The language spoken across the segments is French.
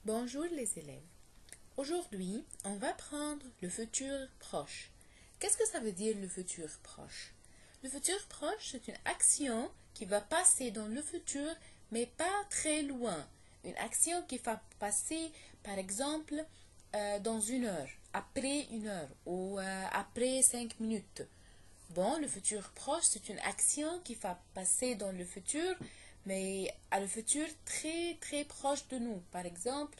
Bonjour les élèves. Aujourd'hui, on va prendre le futur proche. Qu'est-ce que ça veut dire le futur proche? Le futur proche, c'est une action qui va passer dans le futur, mais pas très loin. Une action qui va passer, par exemple, dans une heure, après une heure ou après 5 minutes. Bon, le futur proche, c'est une action qui va passer dans le futur, mais à le futur très très proche de nous. Par exemple,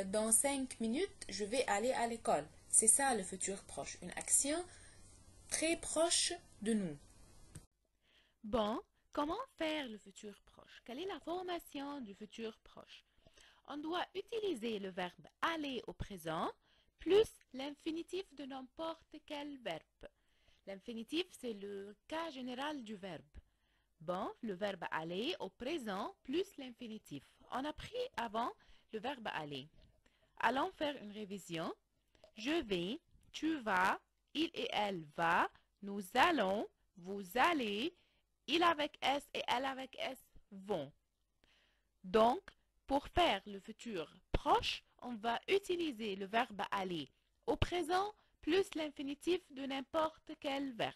dans 5 minutes, je vais aller à l'école. C'est ça le futur proche, une action très proche de nous. Bon, comment faire le futur proche? Quelle est la formation du futur proche? On doit utiliser le verbe aller au présent plus l'infinitif de n'importe quel verbe. L'infinitif, c'est le cas général du verbe. Bon, le verbe aller au présent plus l'infinitif. On a pris avant le verbe aller. Allons faire une révision. Je vais, tu vas, il et elle va, nous allons, vous allez, il avec S et elle avec S vont. Donc, pour faire le futur proche, on va utiliser le verbe aller au présent plus l'infinitif de n'importe quel verbe.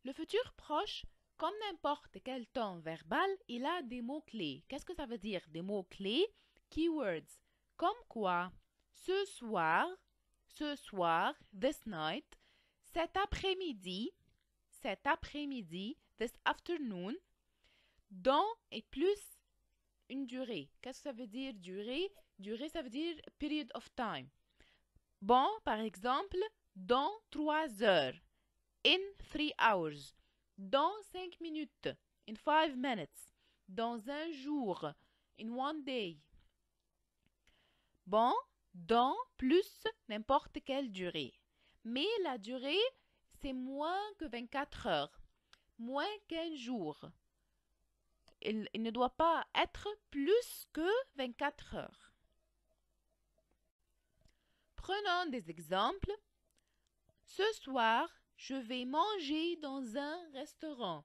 Le futur proche, comme n'importe quel temps verbal, il a des mots-clés. Qu'est-ce que ça veut dire des mots-clés? Keywords. Comme quoi? Ce soir, this night, cet après-midi, this afternoon, dans et plus une durée. Qu'est-ce que ça veut dire durée? Durée, ça veut dire period of time. Bon, par exemple, dans 3 heures. In 3 hours. Dans 5 minutes. In 5 minutes. Dans un jour. In 1 day. Bon, dans plus n'importe quelle durée. Mais la durée, c'est moins que 24 heures. Moins qu'un jour. Il ne doit pas être plus que 24 heures. Prenons des exemples. Ce soir, je vais manger dans un restaurant.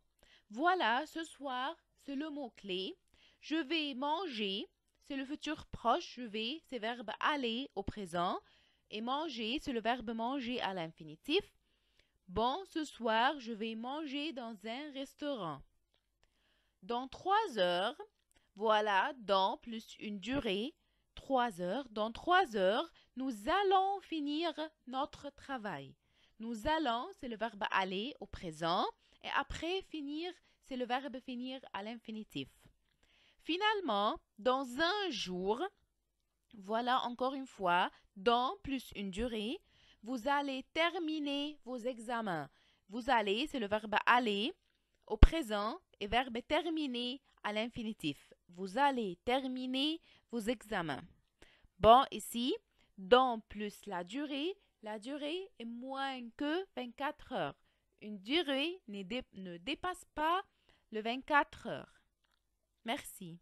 Voilà, ce soir, c'est le mot-clé. Je vais manger, c'est le futur proche. Je vais, c'est le verbe aller au présent. Et manger, c'est le verbe manger à l'infinitif. Bon, ce soir, je vais manger dans un restaurant. Dans 3 heures, voilà, dans plus une durée, 3 heures. Dans 3 heures, nous allons finir notre travail. Nous allons, c'est le verbe aller au présent. Et après, finir, c'est le verbe finir à l'infinitif. Finalement, dans un jour, voilà encore une fois, dans plus une durée, vous allez terminer vos examens. Vous allez, c'est le verbe aller au présent et verbe terminer à l'infinitif. Vous allez terminer vos examens. Bon, ici, dans plus la durée est moins que 24 heures. Une durée ne dépasse pas le 24 heures. Merci.